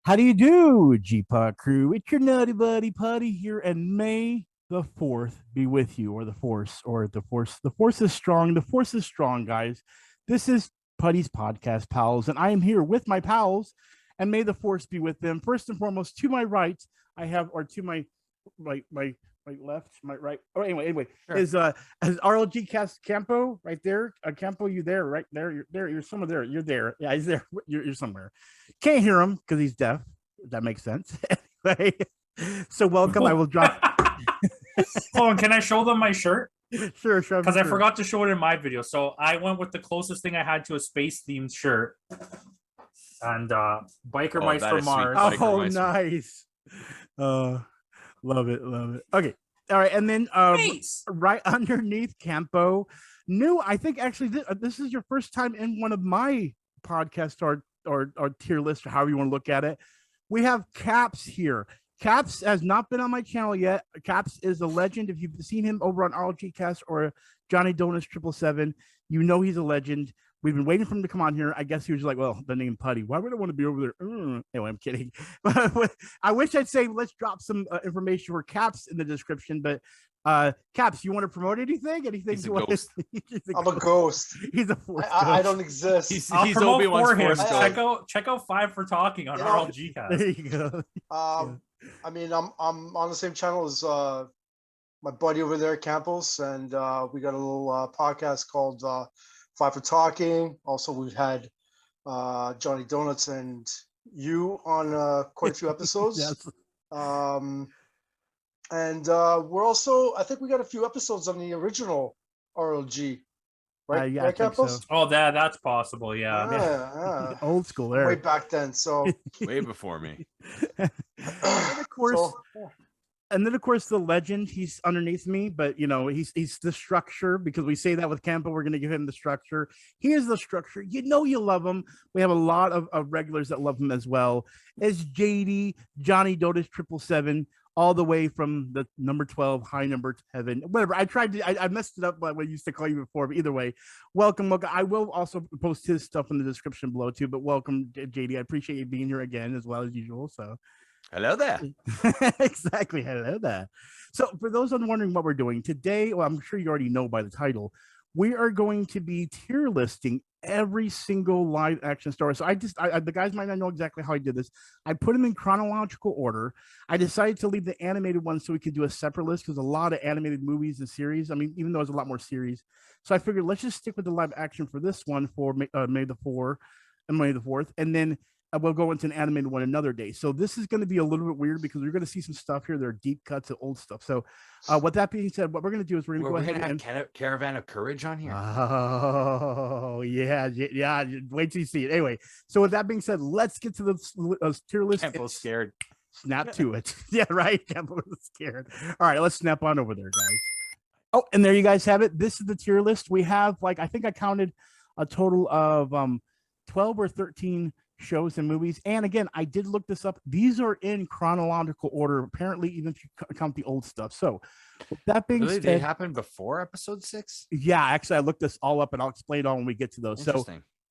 How do you do, G-Pod crew? It's your nutty buddy Putty here, and may the fourth be with you, or the force, or the force. The force is strong. The force is strong, guys. This is Putty's podcast, pals, and I am here with my pals, and may the force be with them. First and foremost, to my right, I have, or to my left, my right. Oh, anyway, sure. is RLG Campo right there. Campo, you there? Right there. You're there. You're somewhere there. You're there. Yeah, he's there. You're somewhere. Can't hear him because he's deaf. That makes sense. Anyway, so welcome. I will drop. Hold on, can I show them my shirt? Sure. Because I forgot to show it in my video. So I went with the closest thing I had to a space themed shirt. And Biker Mice from Mars. Oh, nice. Love it. Okay. All right. And then right underneath Campo, I think actually this is your first time in one of my podcasts or tier list, or however you want to look at it. We have Caps here. Caps has not been on my channel yet. Caps is a legend. If you've seen him over on RLG Cast or Johnny Donuts 777, you know he's a legend. We've been waiting for him to come on here. I guess he was like, well, the name Putty. Why would I want to be over there? Anyway, I'm kidding. I wish I'd say let's drop some information for Caps in the description. But Caps, you want to promote anything? He's a ghost. I'm a ghost. He's a force ghost. I don't exist. He's Obi-Wan's force ghost. Check out 5 for Talking on RLG Cast. There you go. I mean, I'm on the same channel as my buddy over there, Campos, and we got a little podcast called 5 for Talking. Also, we've had Johnny Donuts and you on quite a few episodes. Yes. And we're also, I think we got a few episodes on the original RLG, right? Yeah, right, Campos? So. Oh, that's possible. Yeah. Old school there. Way back then. So way before me. And of course. And then, of course, the legend, he's underneath me, but, you know, he's the structure, because we say that with Campo, we're going to give him the structure. He is the structure. You know you love him. We have a lot of regulars that love him as well. It's JEDI, Johnny Donuts 777, all the way from the number 12, high number to heaven. Whatever. I messed it up by what I used to call you before, but either way, welcome. I will also post his stuff in the description below, too, but welcome, JEDI. I appreciate you being here again, as well as usual, so. Hello there. Exactly. Hello there. So for those wondering what we're doing today, well, I'm sure you already know by the title, we are going to be tier listing every single live action Star Wars. So the guys might not know exactly how I did this. I put them in chronological order. I decided to leave the animated ones so we could do a separate list, because a lot of animated movies and series, I mean, even though there's a lot more series. So I figured let's just stick with the live action for this one for May the 4th and May the 4th. And then we'll go into an animated one another day. So this is going to be a little bit weird, because we're going to see some stuff here. There are deep cuts of old stuff. So with that being said, what we're going to do is we're going to go ahead and have Caravan of Courage on here. Oh, yeah. Wait till you see it. Anyway, so with that being said, let's get to the tier list. Campbell's scared. Snap to it. Yeah, right. Campbell is scared. All right, let's snap on over there, guys. Oh, and there you guys have it. This is the tier list. We have, I think I counted a total of 12 or 13 shows and movies. And again, I did look this up. These are in chronological order, apparently, even if you count the old stuff. So with that being said, they happened before episode 6? Yeah, actually, I looked this all up, and I'll explain it all when we get to those. So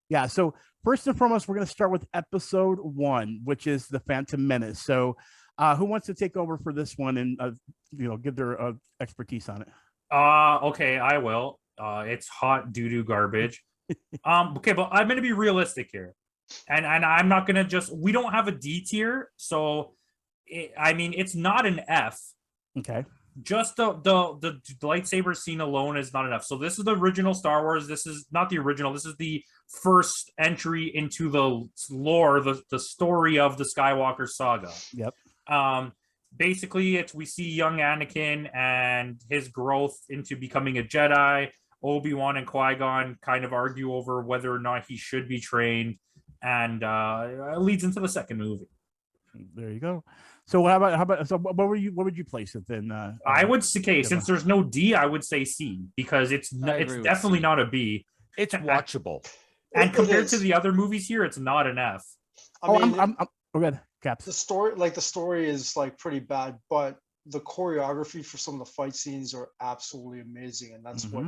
yeah, so first and foremost, we're going to start with episode 1, which is the Phantom Menace. So who wants to take over for this one and give their expertise on it? Okay, I will. It's hot doo-doo garbage. Okay, but I'm going to be realistic here. And I'm not gonna we don't have a D tier, so I mean it's not an F. Okay. Just the lightsaber scene alone is not enough. So this is the original Star Wars. This is not the original. This is the first entry into the lore, the story of the Skywalker saga. Yep. Basically, we see young Anakin and his growth into becoming a Jedi. Obi-Wan and Qui-Gon kind of argue over whether or not he should be trained. And it leads into the second movie. There you go. So how about so what would you place it then? I would say, okay, since there's no D, I would say C, because it's definitely not a B. It's watchable. And compared to the other movies here, it's not an F. I'm good. Caps. The story is pretty bad, but the choreography for some of the fight scenes are absolutely amazing, and that's what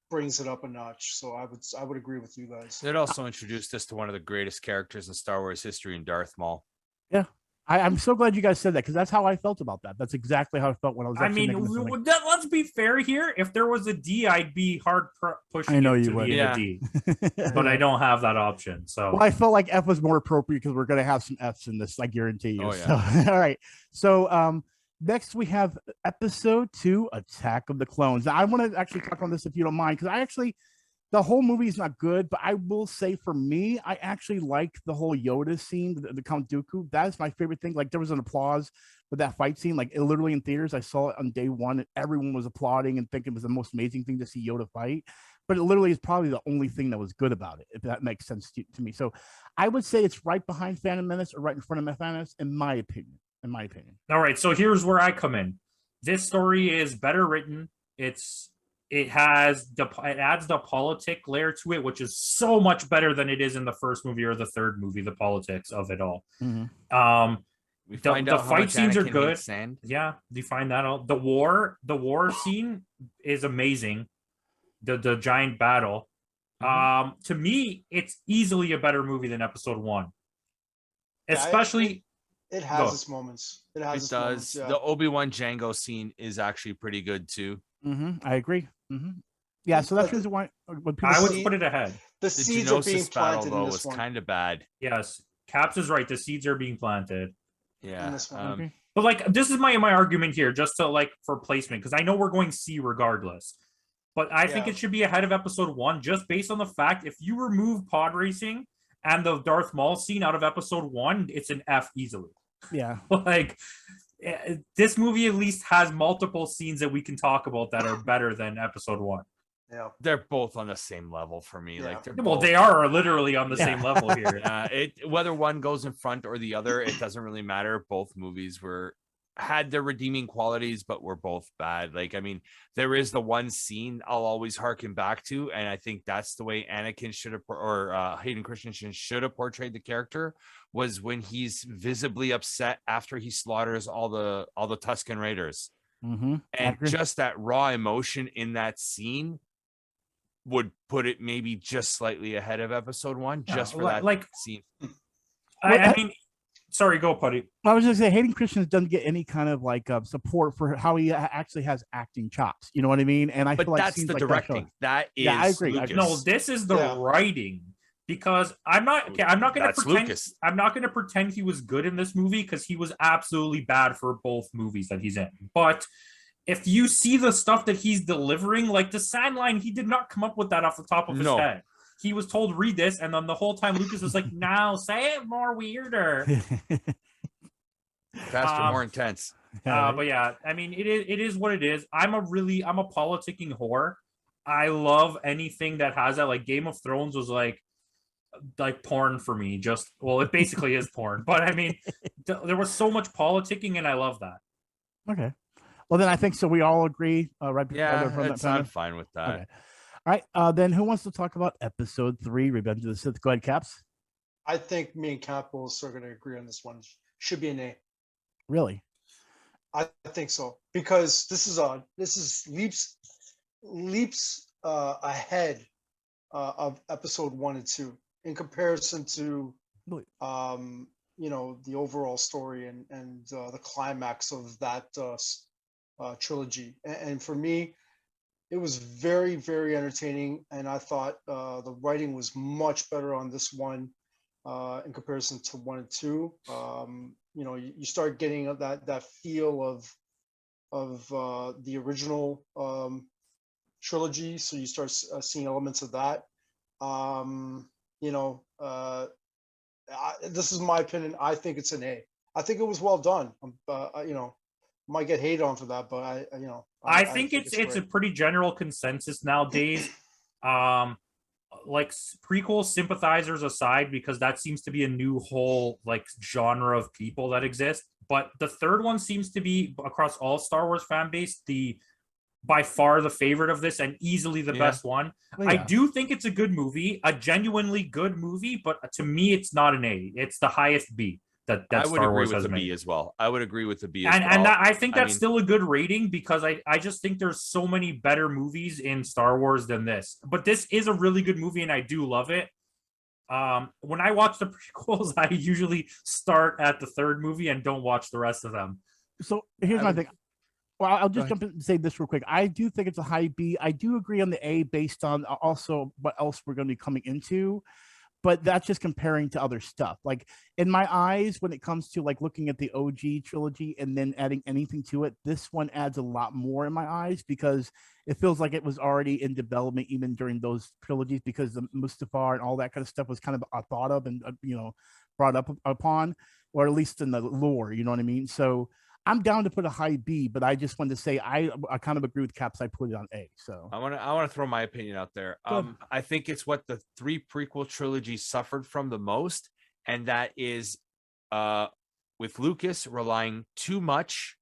brings it up a notch. So I would agree with you guys. It also introduced us to one of the greatest characters in Star Wars history, in Darth Maul. Yeah. I'm so glad you guys said that because that's how I felt about that. That's exactly how I felt when I was. I mean, let's be fair here. If there was a D, I'd be hard pushing I know it you to would. be a D, but I don't have that option. So well, I felt like F was more appropriate because we're going to have some Fs in this. I guarantee you. Oh, yeah. So, all right. So next we have episode 2, Attack of the Clones. Now, I want to actually talk on this if you don't mind because I actually. The whole movie is not good, but I will say for me, I actually like the whole Yoda scene, the Count Dooku. That is my favorite thing. Like there was an applause with that fight scene, like literally in theaters. I saw it on day one. And everyone was applauding and thinking it was the most amazing thing to see Yoda fight. But it literally is probably the only thing that was good about it, if that makes sense to me. So I would say it's right behind Phantom Menace or right in front of Phantom Menace, in my opinion. All right. So here's where I come in. This story is better written. It adds the politic layer to it, which is so much better than it is in the first movie or the third movie. The politics of it all. Mm-hmm. The fight scenes are good. Sand. Yeah, you find that out. The war scene is amazing. The giant battle. To me, it's easily a better movie than episode 1. Especially it has its moments. It does. Moments, yeah. The Obi-Wan Django scene is actually pretty good too. I agree. Yeah, so that's the reason why I would put it ahead. The seeds are being planted battle, in this was one. kind of bad. Yes, Caps is right. The seeds are being planted. Yeah. But like, this is my argument here, just to like for placement, because I know we're going C regardless. But I think it should be ahead of episode 1, just based on the fact if you remove pod racing and the Darth Maul scene out of episode 1, it's an F easily. Yeah. Like, this movie at least has multiple scenes that we can talk about that are better than episode 1. Yeah, they're both on the same level for me. Yeah. Like they are literally on the same level here. Whether one goes in front or the other, it doesn't really matter. Both movies had their redeeming qualities, but were both bad. Like, I mean, there is the one scene I'll always harken back to, and I think that's the way Anakin should have, or Hayden Christensen should have portrayed the character, was when he's visibly upset after he slaughters all the Tusken Raiders. And just that raw emotion in that scene would put it maybe just slightly ahead of episode 1, just for that scene. I mean, sorry, go Putty. I was just saying, Hayden Christensen doesn't get any kind of like support for how he actually has acting chops. You know what I mean? And I feel like that's the directing. That is, I agree. Lucas. No, this is the writing. Because I'm not going to pretend. Lucas. I'm not going to pretend he was good in this movie because he was absolutely bad for both movies that he's in. But if you see the stuff that he's delivering, like the sand line, he did not come up with that off the top of his head. He was told, read this. And then the whole time Lucas was like, no, say it more weirder. Faster, more intense. But yeah, I mean, it is what it is. I'm a politicking whore. I love anything that has that. Like Game of Thrones was like porn for me. It basically is porn. But I mean, there was so much politicking and I love that. Okay. Well, then I think so. We all agree, right? I'm fine with that. Okay. All right. Then who wants to talk about episode 3, Revenge of the Sith? Go ahead, Caps. I think me and Cappos are going to agree on this one. Should be an A. Really? I think so, because this is leaps ahead of episode 1 and 2 in comparison to the overall story and the climax of that trilogy. And for me, it was very, very entertaining, and I thought the writing was much better on this one in comparison to 1 and 2. You start getting that feel of the original trilogy, so you start seeing elements of that. This is my opinion. I think it's an A. I think it was well done. Might get hated on for that, but I think it's a pretty general consensus nowadays. Like prequel sympathizers aside, because that seems to be a new whole like genre of people that exist. But the third one seems to be across all Star Wars fan base by far the favorite of this and easily the best one. I do think it's a good movie, a genuinely good movie, but to me, it's not an A. It's the highest B. That I would Star agree Wars with has the made. B as well. I would agree with the B as well. And I think that's still a good rating because I just think there's so many better movies in Star Wars than this. But this is a really good movie and I do love it. When I watch the prequels, I usually start at the third movie and don't watch the rest of them. So here's my thing. Well, I'll just jump in and say this real quick. I do think it's a high B. I do agree on the A based on also what else we're going to be coming into, but that's just comparing to other stuff. Like in my eyes, when it comes to like looking at the OG trilogy and then adding anything to it, this one adds a lot more in my eyes because it feels like it was already in development even during those trilogies because the Mustafar and all that kind of stuff was kind of thought of and brought up upon, or at least in the lore. You know what I mean? So I'm down to put a high B, but I just wanted to say I kind of agree with Caps. I put it on A. So I want to throw my opinion out there. I think it's what the 3 prequel trilogies suffered from the most, and that is with Lucas relying too much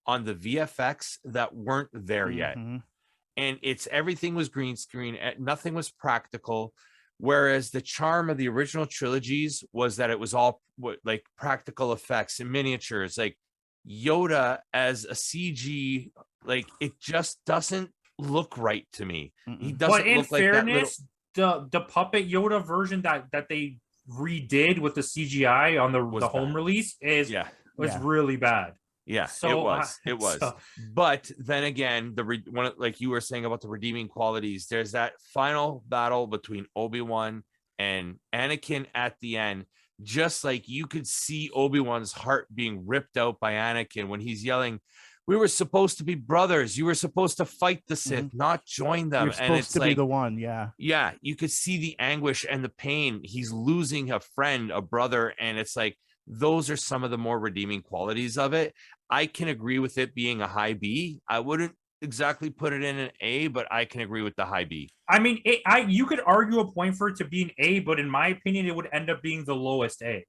on the VFX that weren't there yet. And everything was green screen, nothing was practical. Whereas the charm of the original trilogies was that it was all like practical effects and miniatures, like Yoda as a CG, like it just doesn't look right to me. He doesn't look like fairness, the puppet Yoda version that they redid with the CGI on the home release was really bad. Yeah, so, it was. So. But then again, like you were saying about the redeeming qualities, there's that final battle between Obi-Wan and Anakin at the end. Just like you could see Obi-Wan's heart being ripped out by Anakin when he's yelling, "We were supposed to be brothers. You were supposed to fight the Sith, not join them." You're supposed to be the one. Yeah. Yeah. You could see the anguish and the pain. He's losing a friend, a brother. And it's like, those are some of the more redeeming qualities of it. I can agree with it being a high B. I wouldn't exactly put it in an A, but I can agree with the high B. I mean, you could argue a point for it to be an A, but in my opinion, it would end up being the lowest A.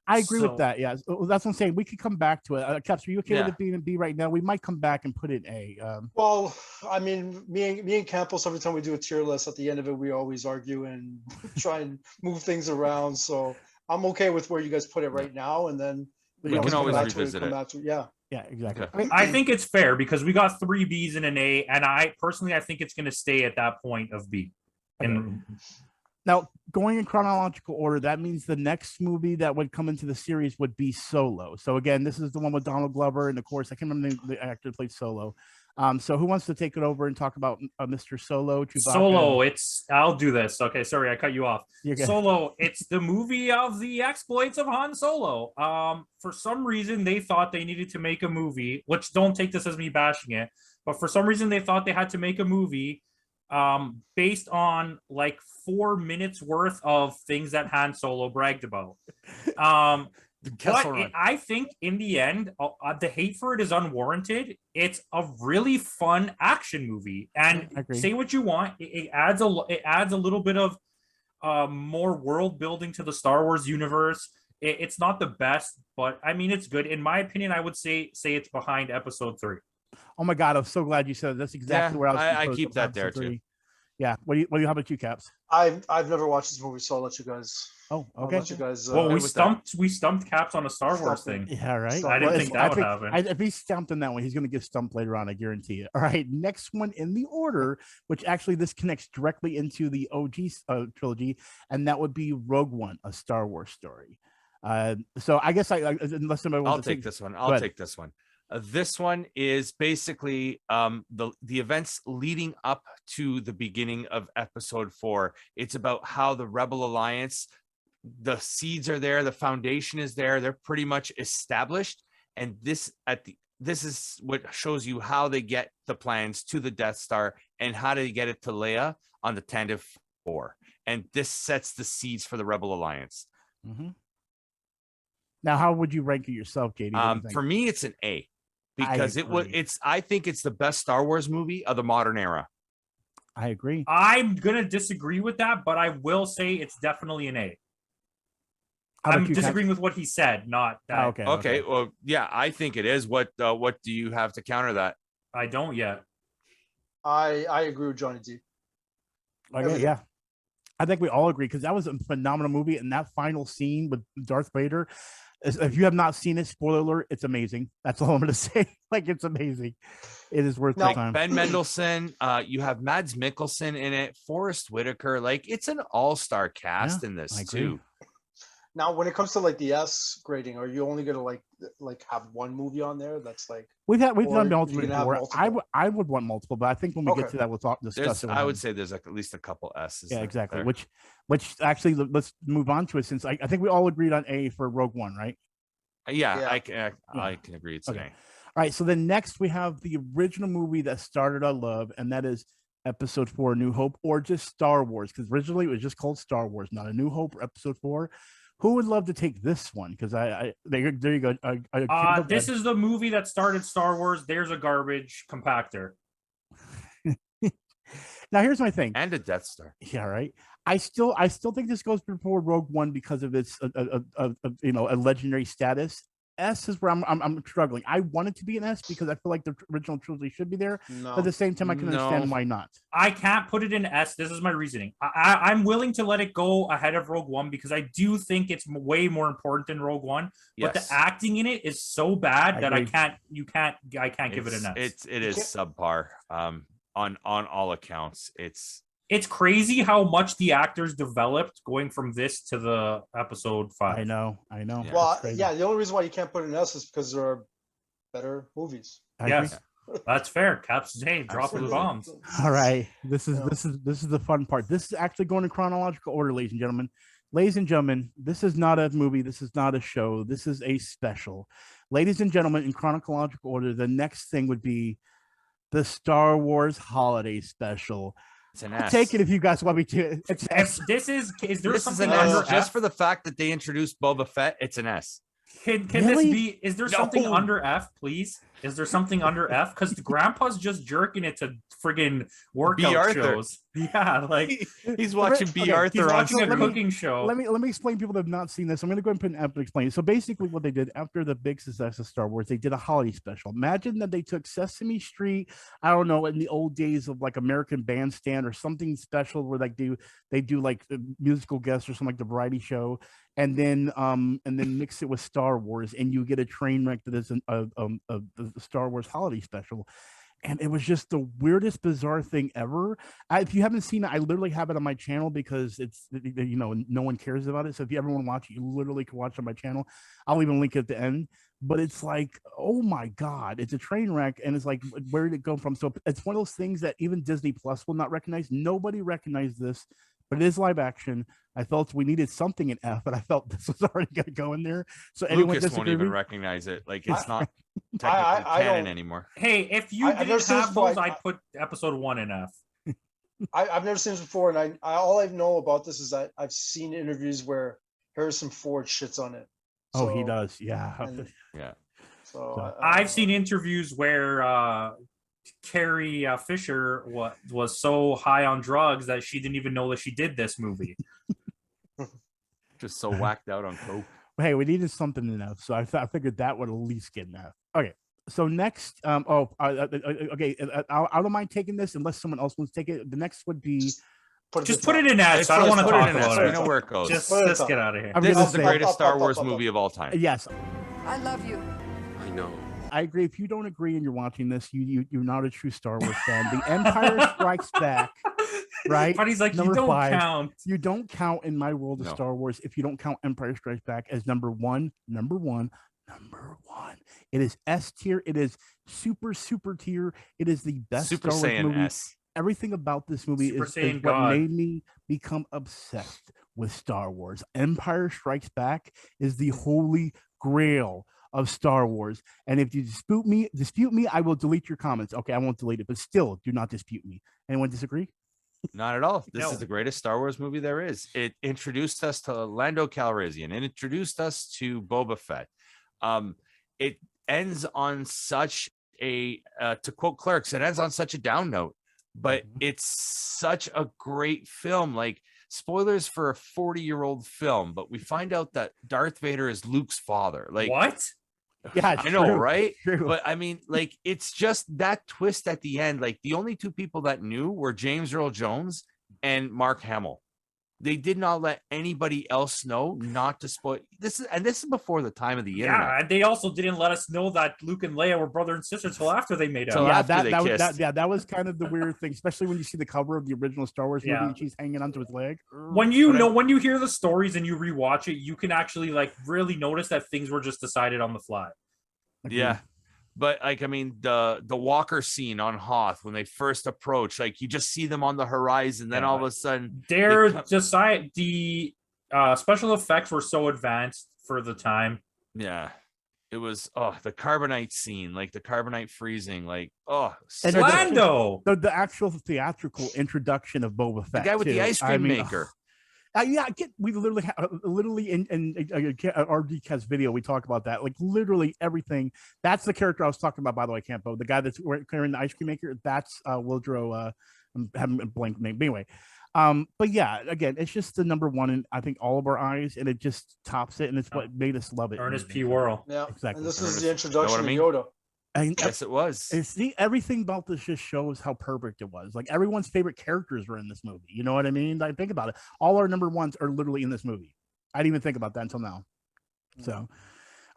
I agree with that. Yeah, that's what I'm saying. We could come back to it. Caps, are you okay with it being a B right now? We might come back and put it in A. Well, I mean, me and Campos, every time we do a tier list, at the end of it, we always argue and try and move things around. So I'm okay with where you guys put it right now, and then we can always revisit it. Yeah, exactly. Okay. I think it's fair because we got 3 Bs and an A, and I think it's going to stay at that point of B. Now, going in chronological order, that means the next movie that would come into the series would be Solo. So again, this is the one with Donald Glover, and of course, I can't remember the actor who played Solo. So who wants to take it over and talk about Mr. Solo? Chewbacca? Solo, I'll do this. Okay, sorry, I cut you off. Solo, it's the movie of the exploits of Han Solo. For some reason, they thought they needed to make a movie, which don't take this as me bashing it, but for some reason, they thought they had to make a movie based on like 4 minutes worth of things that Han Solo bragged about. But I think in the end, the hate for it is unwarranted. It's a really fun action movie, and say what you want, it adds a little bit of more world building to the Star Wars universe. It's not the best, but I mean it's good. In my opinion, I would say it's behind Episode 3. Oh my God, I'm so glad you said it. That's exactly where I keep that there too. Yeah. What do you? How about you, Caps? I've never watched this movie, so I'll let you guys. Oh, okay. I'll let you guys. Well, we stumped Caps on a Star Wars thing. Yeah, right. I didn't think that would happen. If he's stumped on that one, he's going to get stumped later on. I guarantee it. All right. Next one in the order, which actually this connects directly into the OG trilogy, and that would be Rogue One, A Star Wars Story. So I guess unless somebody wants to take this one. I'll take this one. This one is basically the events leading up to the beginning of Episode 4. It's about how the Rebel Alliance, the seeds are there, the foundation is there, they're pretty much established, and this is what shows you how they get the plans to the Death Star and how they get it to Leia on the Tantive 4, and this sets the seeds for the Rebel Alliance. Now, how would you rank it yourself, JD? For me, it's an A. Because I think it's the best Star Wars movie of the modern era. I agree. I'm gonna disagree with that, but I will say it's definitely an A. I'm disagreeing with what he said, not that. Okay. Well, yeah, I think it is. What do you have to counter that? I don't yet. I agree with Johnny D. Okay, yeah. I think we all agree because that was a phenomenal movie, and that final scene with Darth Vader. If you have not seen it, spoiler alert, it's amazing. That's all I'm going to say. Like, it's amazing. It is worth the Like time. Ben Mendelsohn, you have Mads Mikkelsen in it, Forrest Whitaker. Like, it's an all-star cast in I this agree. too. Now, when it comes to like the S grading, are you only gonna like have one movie on there that's like? We've or done you multiple can have before. multiple? I would want multiple, but I think when we get Okay. to that, we'll discuss it. I would say there's like at least a couple S's. yeah, exactly. there. Which actually, let's move on to it, since I think we all agreed on A for Rogue One, right? Yeah, Yeah. I can agree. It's Okay. an A. All right. So then next we have the original movie that started our love, and that is Episode 4, New Hope, or just Star Wars, because originally it was just called Star Wars, not A New Hope or Episode 4. Who would love to take this one? Because there you go. This is the movie that started Star Wars. There's a garbage compactor. Now here's my thing. And a Death Star. Yeah, right. I still think this goes before Rogue One because of its a legendary status. S is where I'm struggling. I want it to be an S because I feel like the original trilogy should be there. No. But at the same time, I can understand No. why not. I can't put it in S. This is my reasoning. I'm willing to let it go ahead of Rogue One because I do think it's way more important than Rogue One. But Yes. the acting in it is so bad I that agree. I can't give it an S. It is subpar. On all accounts, It's crazy how much the actors developed going from this to the episode 5. I know. Yeah. Well, It's crazy. yeah. The only reason why you can't put an S is because there are better movies. I agree. Yes, that's fair. Caps J dropping Absolutely. bombs. All right. This is Yeah. the fun part. This is actually going in chronological order, ladies and gentlemen. Ladies and gentlemen, this is not a movie. This is not a show. This is a special. Ladies and gentlemen, in chronological order, the next thing would be the Star Wars Holiday Special. it's an I'll S. take it if you guys want me to. It's If this is there This is something an under S just F? for the fact that they introduced Boba Fett. It's an S. Can Really? this be? Is there something No. under F, please? Is there something under F? Because the grandpa's just jerking it to friggin' workout Arthur. shows. Yeah, like He's watching B. Okay, Arthur he's on watching a let me- screen. cooking show. let me explain people that have not seen this. I'm going to go ahead and put an app and explain it. So basically what they did after the big success of Star Wars, they did a holiday special. Imagine that they took Sesame Street, I don't know, in the old days of like American Bandstand or something special where like they do like musical guests or something like the variety show, and then mix it with Star Wars, and you get a train wreck that is the Star Wars holiday special. And it was just the weirdest, bizarre thing ever. If you haven't seen it, I literally have it on my channel because it's, no one cares about it. So if you ever want to watch it, you literally can watch it on my channel. I'll even link it at the end. But it's like, oh my God, it's a train wreck. And it's like, where did it go from? So it's one of those things that even Disney Plus will not recognize. Nobody recognized this, but it is live action. I felt we needed something in F, but I felt this was already going to go in there. So anyone Lucas won't disagree? even with me? recognize it. Like, it's not I technically canon don't- anymore. Hey, if you I've never didn't seen this have before. those, I'd put episode 1 in F. I've never seen this before, and I all I know about this is that I've seen interviews where Harrison Ford shits on it. Oh, he So- does. Yeah. and- Yeah. So I've seen interviews where Carrie Fisher was so high on drugs that she didn't even know that she did this movie. Just so whacked out on coke. Hey, we needed something enough, so I figured that would at least get enough. Okay, so next, okay, I don't mind taking this unless someone else wants to take it. The next would be Just at put the it in S. I don't want to Put it talk in S. about We it. know where it goes. Just Put it let's up. get out of here. I'm This gonna is the say- greatest Star Up, Wars up, up, movie of all time. yes, I love you. I know. I agree. If you don't agree and you're watching this, you're not a true Star Wars fan. The Empire Strikes Back, right? But he's like, Number you don't 5. count. You don't count in my world of No. Star Wars if you don't count Empire Strikes Back as number one. It is S tier. It is super tier. It is the best Super Star Wars Saiyan movie. S. Everything about this movie Super is Saiyan what God. made me become obsessed with Star Wars. Empire Strikes Back is the holy grail of Star Wars. And if you dispute me, I will delete your comments. Okay, I won't delete it, but still do not dispute me. Anyone disagree? Not at all. This No. is the greatest Star Wars movie there is. It introduced us to Lando Calrissian. It introduced us to Boba Fett. It ends on such a, to quote Clerks, it ends on such a down note, but it's such a great film. Like, spoilers for a 40-year-old film, but we find out that Darth Vader is Luke's father. Like, What? Yeah, I know, true, right? true. But I mean, like, it's just that twist at the end. Like, the only two people that knew were James Earl Jones and Mark Hamill. they did not let anybody else know not to spoil this. This is before the time of the internet. Yeah, and they also didn't let us know that Luke and Leia were brother and sister till after they made out. Till Yeah, after they kissed. that was kind of the weird thing, especially when you see the cover of the original Star Wars movie Yeah. and she's hanging onto his leg. When you when you hear the stories and you rewatch it, you can actually like really notice that things were just decided on the fly. Yeah. But like, I mean, the Walker scene on Hoth when they first approach, like you just see them on the horizon, then all of a sudden the special effects were so advanced for the time. Yeah. It was the carbonite scene, like the carbonite freezing, like And Lando, the actual theatrical introduction of Boba Fett, the guy with the ice cream maker. We literally in RDCast video we talk about that, like literally everything. That's the character I was talking about, by the way, Campo. The guy that's carrying the ice cream maker. That's Wildrow. I'm having a blank name, but anyway. But yeah, again, it's just the number one in I think all of our eyes, and it just tops it, and it's what made us love it. Ernest P. Worrell. Yeah, exactly. And this is the introduction of Yoda. And yes, it was. See, everything about this just shows how perfect it was. Like everyone's favorite characters were in this movie. You know what I mean? Like think about it. All our number ones are literally in this movie. I didn't even think about that until now. So, all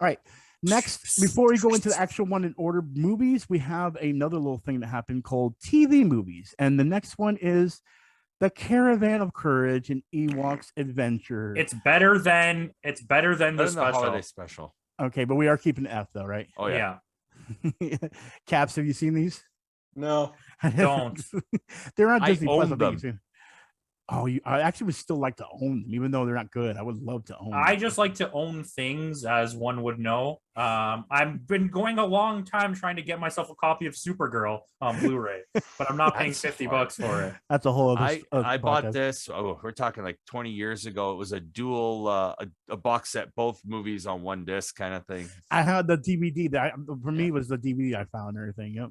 right. Next, before we go into the actual one in order movies, we have another little thing that happened called TV movies, and the next one is The Caravan of Courage and Ewoks Adventure. It's better than the holiday special. Okay, but we are keeping F though, right? Oh yeah. Caps, have you seen these? No, don't. They're on Disney Plus. Own them. I actually would still like to own them, even though they're not good. I would love to own them. I just like to own things, as one would know. I've been going a long time trying to get myself a copy of Supergirl on Blu-ray, but I'm not paying $50 for it. That's a whole other. I bought this. We're talking like 20 years ago. It was a dual, a box set, both movies on one disc kind of thing. I had the DVD that for me was the DVD I found and everything. Yep.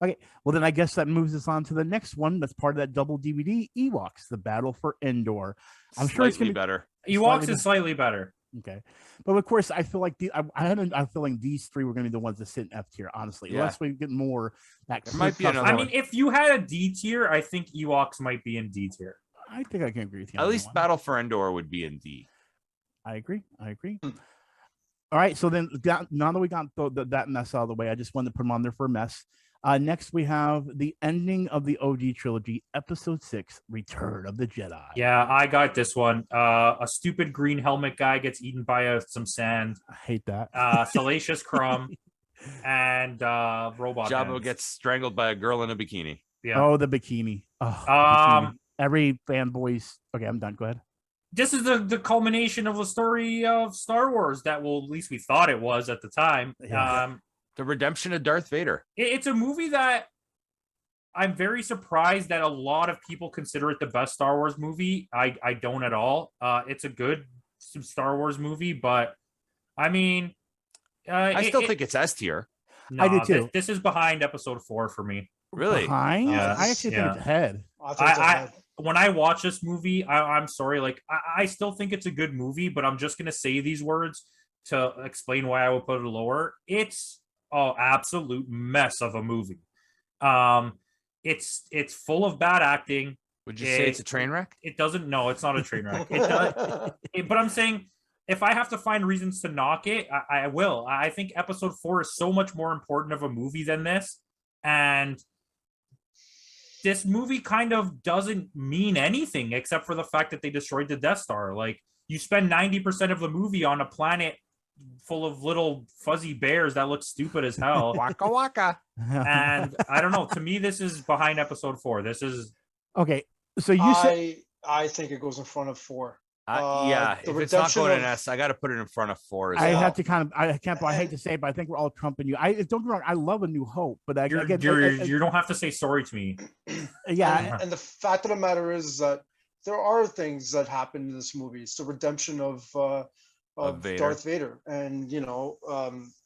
Okay, well then I guess that moves us on to the next one. That's part of that double DVD. Ewoks: The Battle for Endor. I'm sure it's gonna be better. Ewoks is slightly better. Okay, but of course I feel like I'm feeling these three were gonna be the ones that sit in F tier. Honestly, unless we get more. That might be another. I mean, if you had a D tier, I think Ewoks might be in D tier. I think I can agree with you. At least Battle for Endor would be in D. I agree. All right, so then now that we got that mess out of the way, I just wanted to put them on there for a mess. Next, we have the ending of the OG trilogy, Episode 6, Return of the Jedi. Yeah, I got this one. A stupid green helmet guy gets eaten by some sand. I hate that. Salacious Crumb and robot. Jabba hands. gets strangled by a girl in a bikini. Yeah. Oh, the bikini. Oh, bikini. Every fanboy's. Okay, I'm done. Go ahead. This is the culmination of the story of Star Wars that, well, at least we thought it was at the time. Yeah. The redemption of Darth Vader. It's a movie that I'm very surprised that a lot of people consider it the best Star Wars movie. I don't at all. It's a good Star Wars movie, but I mean, I still think it's S tier. No, I do too. This is behind Episode 4 for me. Really? Behind? Yes. I actually think it's ahead. When I watch this movie, I'm sorry, like I still think it's a good movie, but I'm just gonna say these words to explain why I would put it lower. It's absolute mess of a movie. It's full of bad acting. Would you say it's a train wreck? It doesn't. No, it's not a train wreck. But I'm saying if I have to find reasons to knock it, I will. I think Episode 4 is so much more important of a movie than this, and this movie kind of doesn't mean anything except for the fact that they destroyed the Death Star. Like, you spend 90% of the movie on a planet full of little fuzzy bears that look stupid as hell. Waka waka. And I don't know. To me, this is behind Episode 4. This is okay. So you said I think it goes in front of 4. Yeah, if it's not going in S, I got to put it in front of 4. I have to kind of. I can't. I hate to say it, but I think we're all trumping you. Don't get me wrong. I love A New Hope, but you don't have to say sorry to me. Yeah, and the fact of the matter is that there are things that happen in this movie. It's the redemption of Darth Vader, and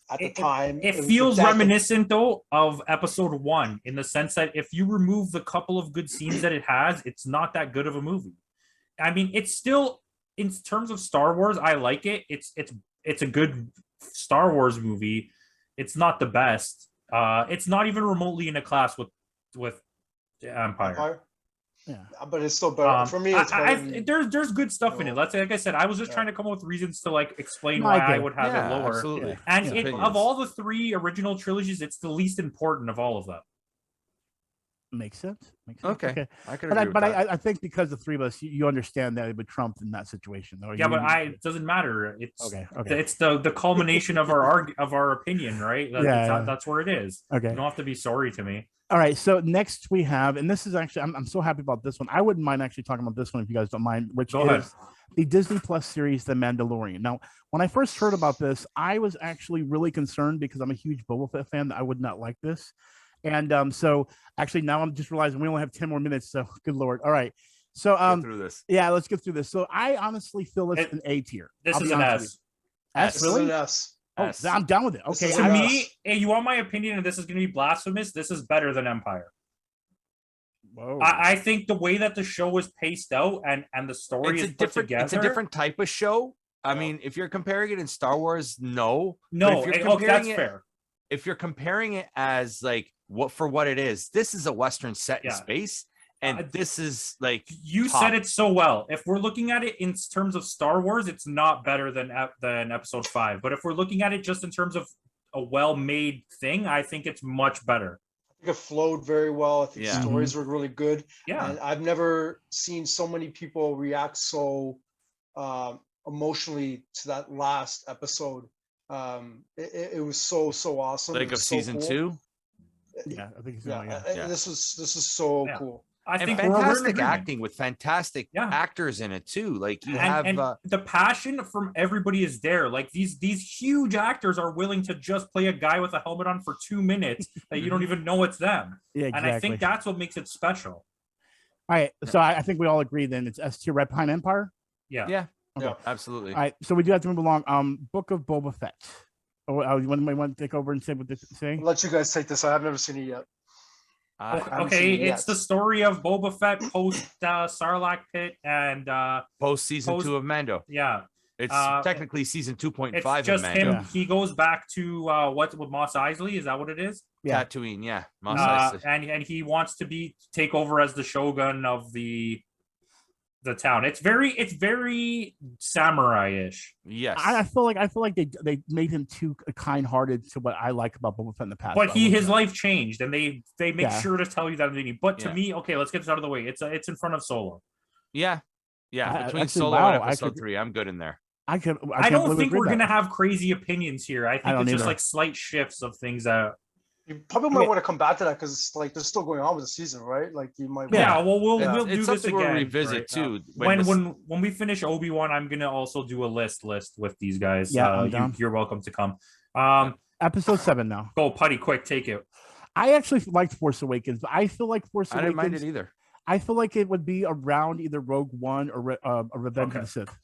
at the time it feels reminiscent though of Episode 1 in the sense that if you remove the couple of good scenes that it has, it's not that good of a movie. I mean, it's still, in terms of Star Wars, I like it. It's a good Star Wars movie. It's not the best. It's not even remotely in a class with Empire. Yeah. But it's still better for me. It's better than- there's good stuff in it. No. Let's like I said, I was just trying to come up with reasons to like explain No, why I get I it. would have it lower. Absolutely. Yeah. And Yeah. it, Opinions. of all the 3 original trilogies, it's the least important of all of them. Makes sense. Makes sense. Okay. I could But agree with that. I think because the 3 of us, you understand that it would trump in that situation, though. Yeah, but it doesn't matter. It's Okay. it's the culmination of our opinion, right? Yeah. That's where it is. Okay. You don't have to be sorry to me. All right. So next we have, and this is actually, I'm so happy about this one. I wouldn't mind actually talking about this one if you guys don't mind, which Go ahead. is the Disney Plus series, The Mandalorian. Now, when I first heard about this, I was actually really concerned because I'm a huge Boba Fett fan that I would not like this. And so actually now I'm just realizing we only have 10 more minutes. So good Lord. All right. So Get through this. yeah, let's get through this. So I honestly feel it's an A tier. This I'll is be an honest with S. you. S, This is really? an S. Oh, S. I'm down with it. This Okay. is To an I- S. me, hey, you want my opinion, and this is going to be blasphemous. This is better than Empire. Whoa. I think the way that the show is paced out and the story is put together. It's a different type of show. I Yeah. mean, if you're comparing it in Star Wars, no. But No, if you're okay, comparing that's it, fair. if you're comparing it as like what it is, this is a Western set in Yeah. space, and this is like You top. said it so well. If we're looking at it in terms of Star Wars, it's not better than Episode 5. But if we're looking at it just in terms of a well-made thing, I think it's much better. I think it flowed very well. I think Yeah. the stories were really good. Yeah. And I've never seen so many people react so emotionally to that last episode. It was so awesome. like It of was so season cool. 2. yeah, I think it's Yeah, yeah. this is so Yeah. cool. I And think we're in fantastic agreement. acting with fantastic Yeah. actors in it too. Like you And have the passion from everybody is there. Like these huge actors are willing to just play a guy with a helmet on for 2 minutes that you don't even know it's them. Yeah, And exactly. I think that's what makes it special. All right. So I think we all agree then it's S tier right behind Empire. Yeah. yeah, Okay. Yeah. absolutely. All right. So we do have to move along. Book of Boba Fett. Oh, you want to take over and say what this is saying? I'll let you guys take this. I have never seen it yet. Uh, haven't Okay, seen it it's yet. the story of Boba Fett post Sarlacc pit, and post season Post- 2 of Mando. yeah, It's Uh, technically season 2.5 it's of just Mando. him. Yeah. He goes back to what's with Mos Eisley. Is that what it is? Yeah. Tatooine, yeah. Mos Eisley. And he wants to take over as the shogun of the town. It's very samurai-ish. Yes. I feel like they made him too kind-hearted to what I like about Boba Fett in the past. But I will his say. life changed, and they make Yeah. sure to tell you that in the beginning. But to Yeah. me, okay, let's get this out of the way. It's in front of Solo. Yeah. Yeah. Between actually, Solo wow, and I episode could- 3, I'm good in there. I I don't believe think we we're agreed gonna that. have crazy opinions here. I think don't it's just either. like slight shifts of things that. You probably might want to come back to that because it's like they're still going on with the season, right? Like you might. Yeah, well, we'll It's- do it's this something again. we'll revisit right? too. When we finish Obi-Wan, I'm gonna also do a list with these guys. Yeah, I'm down. You're welcome to come. Episode 7 now. Go Putty, quick, take it. I actually liked Force Awakens. But I feel like Force I didn't mind Awakens. it either. I feel like it would be around either Rogue One or a Revenge Okay. of the Sith.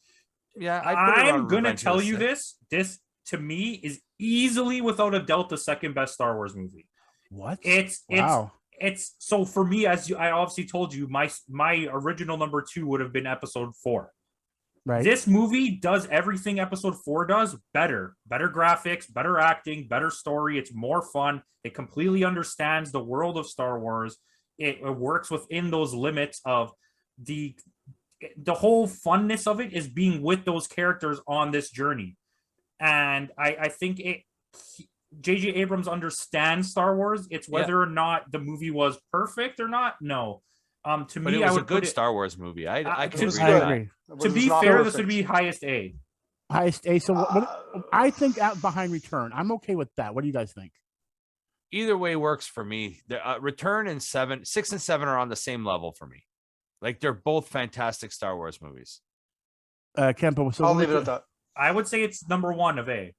Yeah, I'd put it I'm around gonna Revenge of tell the you Sith. this. This to me is easily, without a doubt, the second best Star Wars movie. What? It's so for me, I obviously told you, my original number 2 would have been Episode 4. right. This movie does everything Episode 4 does better graphics, better acting, better story. It's more fun. It completely understands the world of Star Wars. It works within those limits of the whole funness of it is being with those characters on this journey. And I think J.J. Abrams understands Star Wars. It's whether or not the movie was perfect or not. No. To But me, it I was a would good put it, Star Wars movie. I it can was agree I with agree. that. But to it was be not fair, this perfect. would be highest A. Highest A. So what, Uh, I think out behind Return. I'm okay with that. What do you guys think? Either way works for me. The Return and 6 and 7 are on the same level for me. Like they're both fantastic Star Wars movies. Kempo. So I'll what leave it would at that. I would say it's number 1 of A.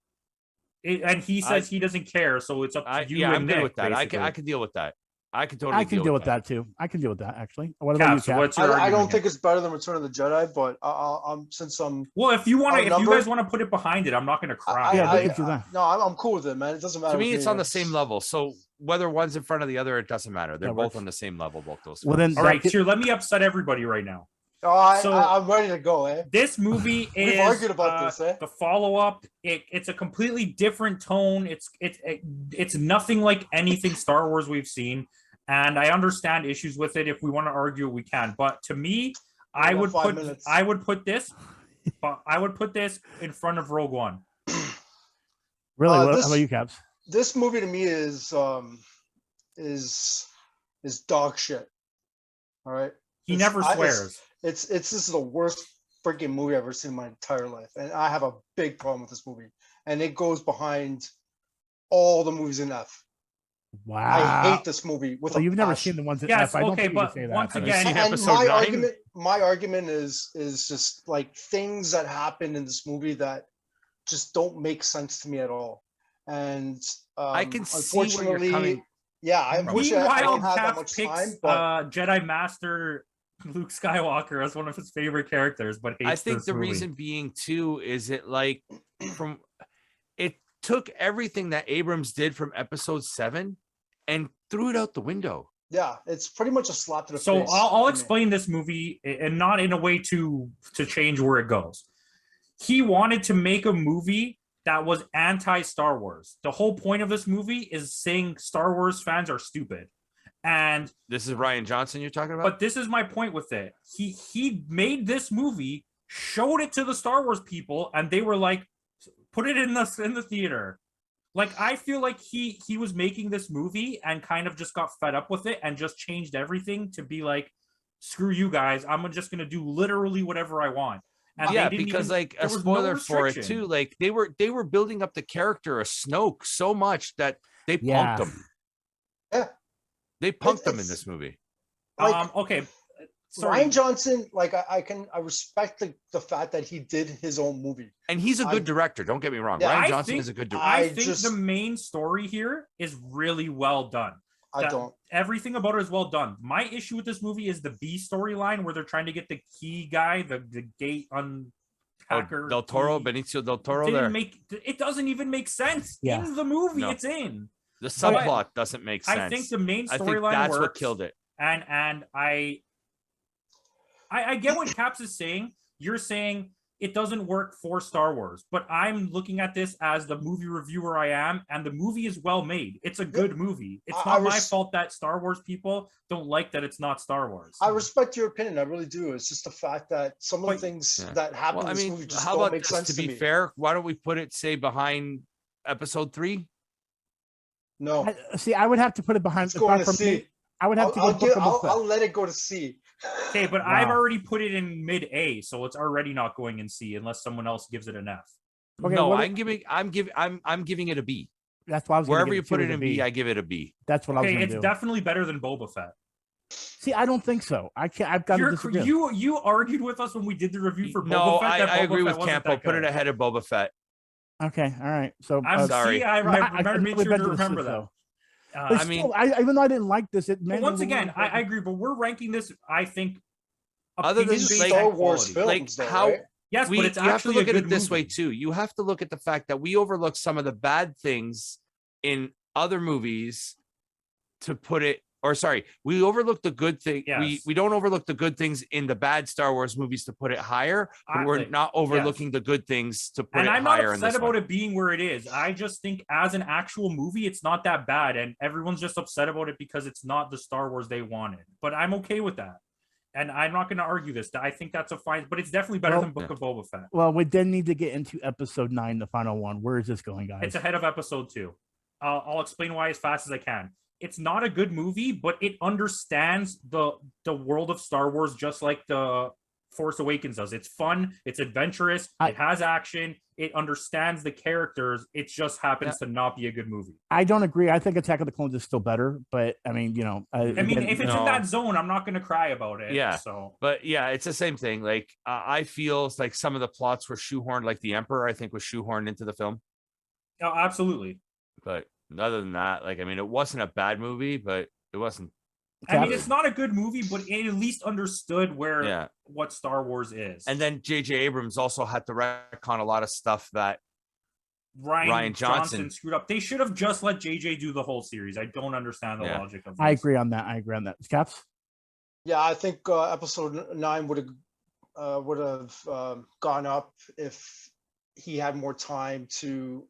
And he says he doesn't care, so it's up to you. Yeah, and I'm good Nick, with that. I basically. can deal with that. I can totally I can deal with that too. I can deal with that actually. What about Caps, you, Cap? what's your I argument don't here? think it's better than Return of the Jedi, but I'm since I'm Well, if you Outnumbered? guys want to put it behind it, I'm not going to cry. Yeah, we can do that. no, I'm cool with it, man. It doesn't matter. To me, with it's on the same level. So whether one's in front of the other, it doesn't matter. They're That both works. on the same level, both those. Well, then films. All that right, could- here, let me upset everybody right now. Oh, I'm ready to go, eh? This movie We've is argued about this, eh? the follow-up. It's a completely different tone. It's nothing like anything Star Wars we've seen. And I understand issues with it. If we want to argue, we can. But to me, I would put this in front of Rogue One. Really? How about you, Caps? This movie to me is dog shit. All right. He never swears. This is the worst freaking movie I've ever seen in my entire life, and I have a big problem with this movie, and it goes behind all the movies in F. Wow. I hate this movie. You've never seen the ones in yes, F. I don't okay, think but you say that. once again, and my argument is just like things that happen in this movie that just don't make sense to me at all. And I can see where you're coming. Yeah, unfortunately, I don't have that much time. But Jedi Master Luke Skywalker as one of his favorite characters, but hates I think the movie. reason being too is it took everything that Abrams did from Episode 7 and threw it out the window. Yeah, it's pretty much a slap to the face. So I'll explain this movie, and not in a way to change where it goes. He wanted to make a movie that was anti-Star Wars. The whole point of this movie is saying Star Wars fans are stupid. And this is Rian Johnson you're talking about? But this is my point with it. He made this movie, showed it to the Star Wars people, and they were like, put it in the theater. Like, I feel like he was making this movie and kind of just got fed up with it and just changed everything to be like, screw you guys, I'm just gonna do literally whatever I want. And yeah, because like a spoiler for it too, like they were building up the character of Snoke so much that they punked him. Yeah, they punked him in this movie. Okay. Rian Johnson, like I respect the fact that he did his own movie, and he's a good director. Don't get me wrong. Yeah, Rian Johnson is a good director. I think the main story here is really well done. Everything about it is well done. My issue with this movie is the B storyline where they're trying to get the key guy, the gate unhacker. Del Toro, Benicio Del Toro. It doesn't even make sense in the movie it's in. The subplot doesn't make sense. I think the main storyline that's works, what killed it. And I get what Caps is saying. You're saying it doesn't work for Star Wars, but I'm looking at this as the movie reviewer I am, and the movie is well made. It's a good movie. It's not my fault that Star Wars people don't like that it's not Star Wars. I respect your opinion. I really do. It's just the fact that some of the things that happen in this movie just don't make sense to me. To be fair, why don't we put it, say, behind Episode 3? No. I would have to put it behind. It's going to C. I would have to I'll let it go to C. Okay, but I've already put it in mid A, so it's already not going in C unless someone else gives it an F. Okay, no, I'm giving it a B. That's why I was wherever you put it in B, I give it a B. That's what I was going to do. It's definitely better than Boba Fett. See, I don't think so. I've got to disagree. You argued with us when we did the review for Boba Fett. I agree with Campo. Put it ahead of Boba Fett. Okay, all right. So I'm sorry. I made sure to remember that. I mean, even though I didn't like this, once again, I agree, but we're ranking this, I think, other than Star Wars films, like how. Right? Yes, but it's you have to look at it this movie. way too. You have to look at the fact that we overlook some of the bad things in other movies to put it. Or sorry, we overlook the good thing. Yes. We don't overlook the good things in the bad Star Wars movies to put it higher. But we're not overlooking the good things to put it higher. And I'm not upset about it being where it is. I just think as an actual movie, it's not that bad, and everyone's just upset about it because it's not the Star Wars they wanted. But I'm okay with that, and I'm not going to argue this. I think that's a fine, but it's definitely better than Book of Boba Fett. Well, we then need to get into Episode 9, the final one. Where is this going, guys? It's ahead of Episode 2. I'll explain why as fast as I can. It's not a good movie, but it understands the world of Star Wars just like the Force Awakens does. It's fun, it's adventurous, it has action, it understands the characters. It just happens to not be a good movie. I don't agree. I think Attack of the Clones is still better, but I mean, if it's in that zone, I'm not going to cry about it. Yeah. So, but yeah, it's the same thing. Like I feel like some of the plots were shoehorned, like the Emperor, I think, was shoehorned into the film. Oh, absolutely. But other than that, like, I mean, it wasn't a bad movie, but it wasn't. I mean, it's not a good movie, but it at least understood what Star Wars is. And then J.J. Abrams also had to retcon a lot of stuff that Rian Johnson screwed up. They should have just let J.J. do the whole series. I don't understand the logic of this. I agree on that. Caps? Yeah, I think Episode 9 would have gone up if he had more time to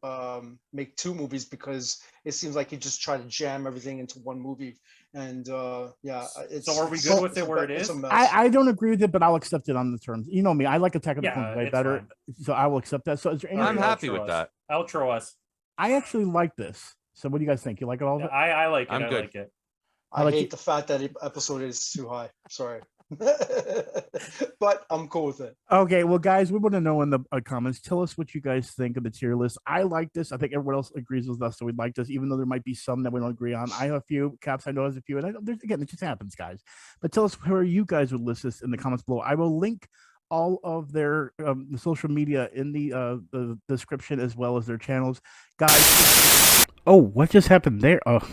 make two movies, because it seems like he just tried to jam everything into one movie And yeah, it's So are we good with it where it it's a is? mess. I don't agree with it, but I'll accept it on the terms. You know me, I like Attack of the Yeah, Clones way it's better, fine. so I will accept that. So is there any? I'm Alright, happy outro with us. that. Outro us. I actually like this. So what do you guys think? You like it all of it? I like it. I'm I good. like it. I I like hate it. the fact that episode is too high. Sorry. But I'm cool with it. Okay, well, guys, we want to know in the comments. Tell us what you guys think of the tier list. I like this. I think everyone else agrees with us, so we like this, even though there might be some that we don't agree on. I have a few. Caps, I know has a few, and again, it just happens, guys. But tell us where you guys would list this in the comments below. I will link all of their social media in the description as well as their channels, guys. Oh, what just happened there? Oh.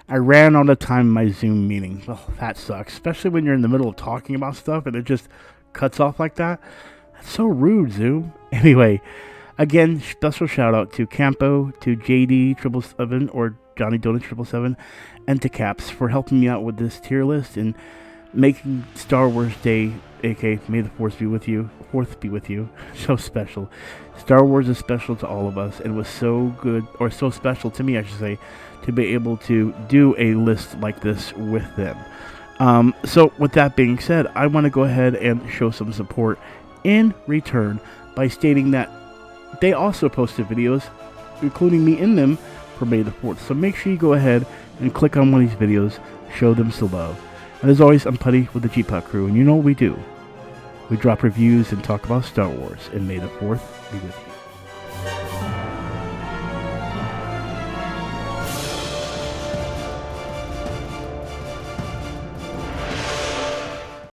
I ran out of time in my Zoom meeting. Oh, that sucks. Especially when you're in the middle of talking about stuff and it just cuts off like that. That's so rude, Zoom. Anyway, again, special shout out to Campo, to JD 777 or Johnny Donuts 777, and to Caps for helping me out with this tier list and making Star Wars Day, aka May the Fourth be with you, so special. Star Wars is special to all of us, and was so good, or so special to me, I should say, to be able to do a list like this with them. So with that being said, I want to go ahead and show some support in return by stating that they also posted videos, including me in them, for May the 4th. So make sure you go ahead and click on one of these videos, show them some love. And as always, I'm Putty with the G-Pot crew, and you know what we do. We drop reviews and talk about Star Wars, and May the 4th be with you.